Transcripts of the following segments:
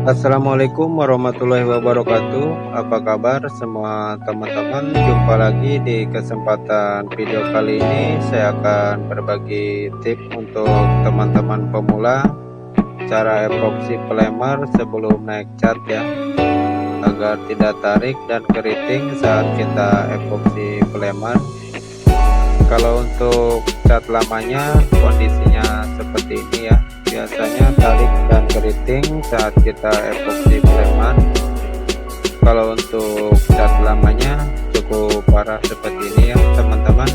Assalamualaikum warahmatullahi wabarakatuh. Apa kabar semua teman-teman? Jumpa lagi di kesempatan video kali ini. Saya akan berbagi tips untuk teman-teman pemula cara epoksi primer sebelum naik cat ya, agar tidak tarik dan keriting saat kita epoksi primer. Kalau untuk cat lamanya kondisinya seperti ini ya, biasanya tarik dan keriting saat kita epoksi primer. Kalau untuk cat lamanya cukup parah seperti ini ya teman-teman.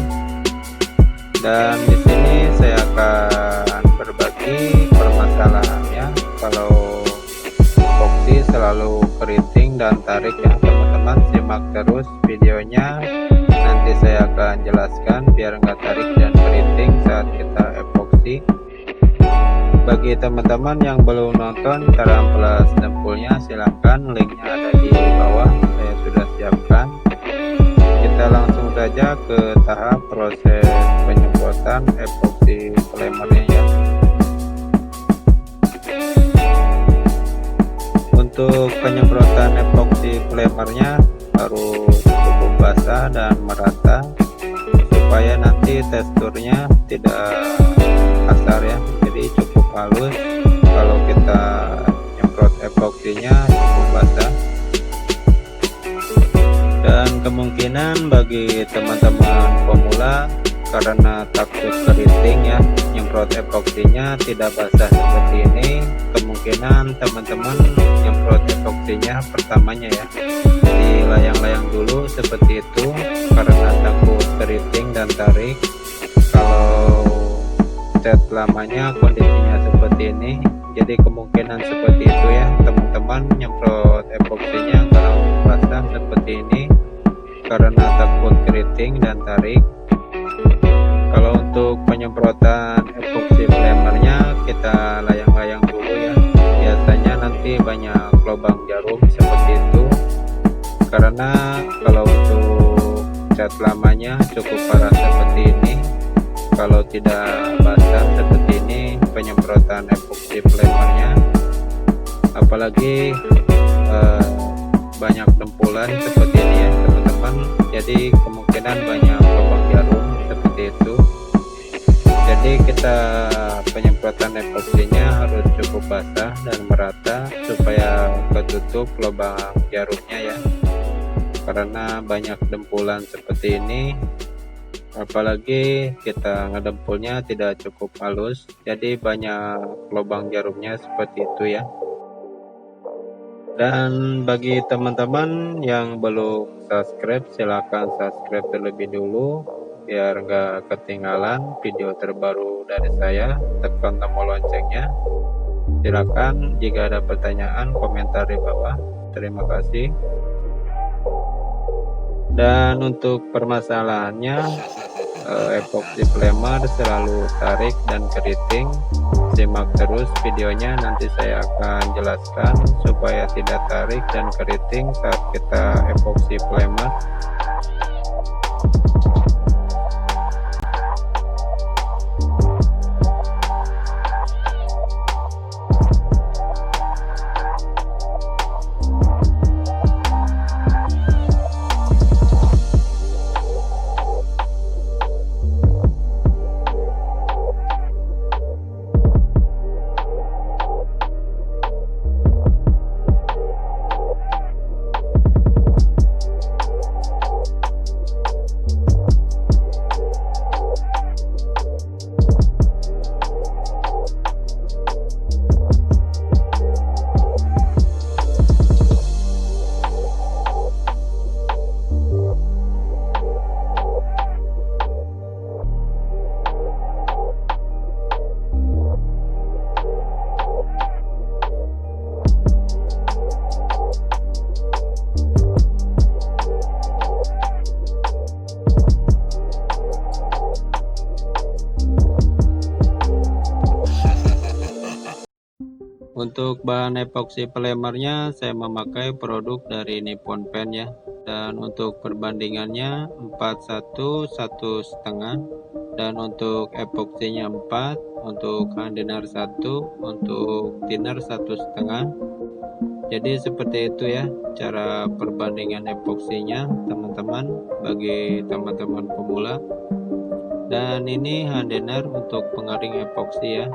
Dan di sini saya akan berbagi permasalahannya kalau epoksi selalu keriting dan tarik ya teman-teman. Simak terus videonya, nanti saya akan jelaskan biar nggak tarik dan keriting saat kita epoksi. Bagi teman-teman yang belum nonton cara amplas dempulnya, silahkan, linknya ada di bawah, saya sudah siapkan. Kita langsung saja ke tahap proses penyemprotan epoksi primernya ya. Untuk penyemprotan epoksi primernya harus cukup basah dan merata supaya nanti teksturnya tidak kasar ya, jadi cukup halus. Kalau kita nyemprot epoksinya cukup basah. Dan kemungkinan bagi teman-teman pemula karena takut keriting ya, nyemprot epoksinya tidak basah seperti ini, kemungkinan teman-teman nyemprot epoksinya pertamanya ya di layang-layang dulu seperti itu, karena takut keriting dan tarik. Kalau cat lamanya kondisinya seperti ini, jadi kemungkinan seperti itu ya teman-teman, nyemprot epoksinya kalau basah seperti ini karena takut keriting dan tarik. Kalau untuk penyemprotan epoksi primernya kita layang-layang dulu ya, biasanya nanti banyak lubang jarum seperti itu, karena kalau untuk cat lamanya cukup parah seperti ini. Kalau tidak basah seperti ini penyemprotan epoksi primernya, apalagi banyak dempulan seperti ini ya teman-teman, jadi kemungkinan banyak lubang jarum seperti itu. Jadi kita penyemprotan epoksinya harus cukup basah dan merata supaya ketutup lubang jarumnya ya, karena banyak dempulan seperti ini. Apalagi kita ngedempulnya tidak cukup halus, jadi banyak lubang jarumnya seperti itu ya. Dan bagi teman-teman yang belum subscribe, silahkan subscribe terlebih dulu biar nggak ketinggalan video terbaru dari saya. Tekan tombol loncengnya. Silakan jika ada pertanyaan komentar di bawah. Terima kasih. Dan untuk permasalahannya, epoksi primer selalu tarik dan keriting. Simak terus videonya, nanti saya akan jelaskan supaya tidak tarik dan keriting saat kita epoksi primer. Untuk bahan epoksi primernya saya memakai produk dari Nippon Paint ya, dan untuk perbandingannya 41 1,5 Dan untuk epoksinya 4, untuk handenar 1, untuk thinner 1,5. Jadi seperti itu ya cara perbandingan epoksinya teman-teman, bagi teman-teman pemula. Dan ini handenar untuk pengering epoksi ya.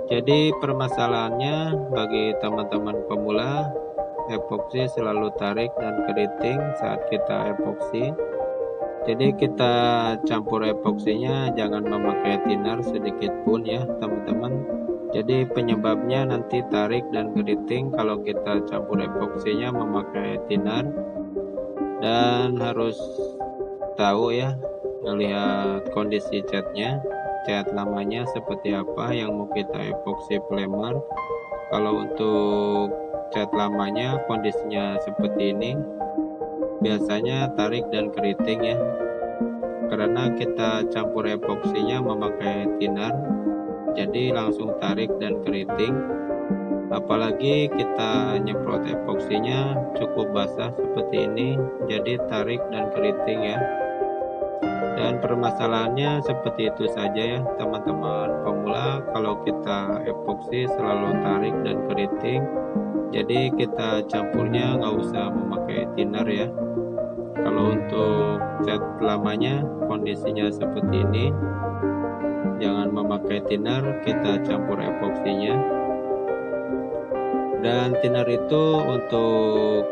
Jadi permasalahannya bagi teman-teman pemula, epoksi selalu tarik dan keriting saat kita epoksi. Jadi kita campur epoksinya jangan memakai thinner sedikit pun ya teman-teman. Jadi penyebabnya nanti tarik dan keriting kalau kita campur epoksinya memakai thinner. Dan harus tahu ya, melihat kondisi catnya, cat lamanya seperti apa yang mau kita epoksi primer. Kalau untuk cat lamanya kondisinya seperti ini, biasanya tarik dan keriting ya, karena kita campur epoksinya memakai thinner, jadi langsung tarik dan keriting. Apalagi kita nyemprot epoksinya cukup basah seperti ini, jadi tarik dan keriting ya. Dan permasalahannya seperti itu saja ya teman-teman pemula. Kalau kita epoksi selalu tarik dan keriting, jadi kita campurnya nggak usah memakai thinner ya. Kalau untuk cat lamanya kondisinya seperti ini, jangan memakai thinner, kita campur epoksinya. Dan thinner itu untuk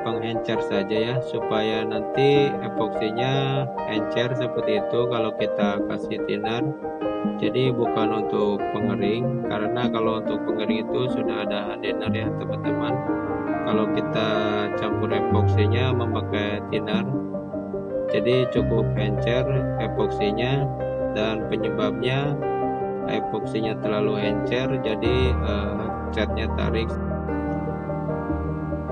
penghencer saja ya, supaya nanti epoksinya encer seperti itu kalau kita kasih thinner. Jadi bukan untuk pengering, karena kalau untuk pengering itu sudah ada handenar ya teman-teman. Kalau kita campur epoksinya memakai thinner, jadi cukup encer epoksinya. Dan penyebabnya epoksinya terlalu encer, jadi catnya tarik,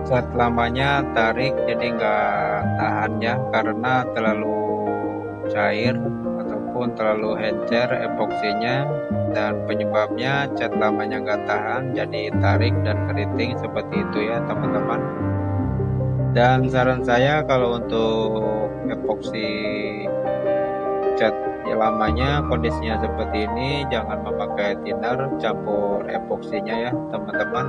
cat lamanya tarik, jadi nggak tahan ya, karena terlalu cair ataupun terlalu encer epoksinya. Dan penyebabnya cat lamanya nggak tahan, jadi tarik dan keriting seperti itu ya teman-teman. Dan saran saya kalau untuk epoksi cat lamanya kondisinya seperti ini, jangan memakai thinner, campur epoksinya ya teman-teman.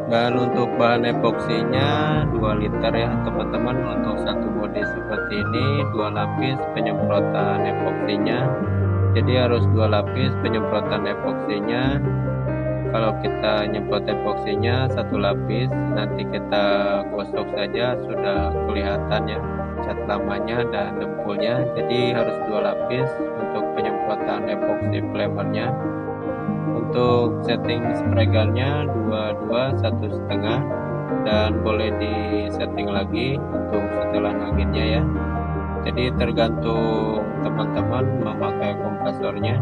Dan untuk bahan epoksinya 2 liter ya teman-teman. Untuk satu bodi seperti ini 2 lapis penyemprotan epoksinya, jadi harus 2 lapis penyemprotan epoksinya. Kalau kita nyemprot epoksinya 1 lapis, nanti kita gosok saja sudah kelihatan ya cat lamanya dan dempulnya. Jadi harus 2 lapis untuk penyemprotan epoksi primernya. Untuk setting spray gunnya 22 1,5, dan boleh di setting lagi untuk setelan anginnya ya. Jadi tergantung teman-teman memakai kompresornya,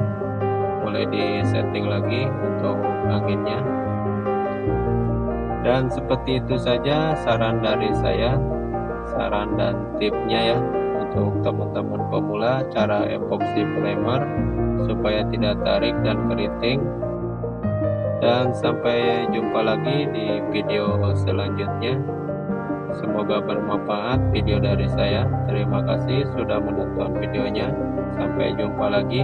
boleh di setting lagi untuk anginnya. Dan seperti itu saja saran dari saya, saran dan tipnya ya untuk teman-teman pemula cara epoksi primer supaya tidak tarik dan keriting. Dan sampai jumpa lagi di video selanjutnya. Semoga bermanfaat video dari saya. Terima kasih sudah menonton videonya. Sampai jumpa lagi.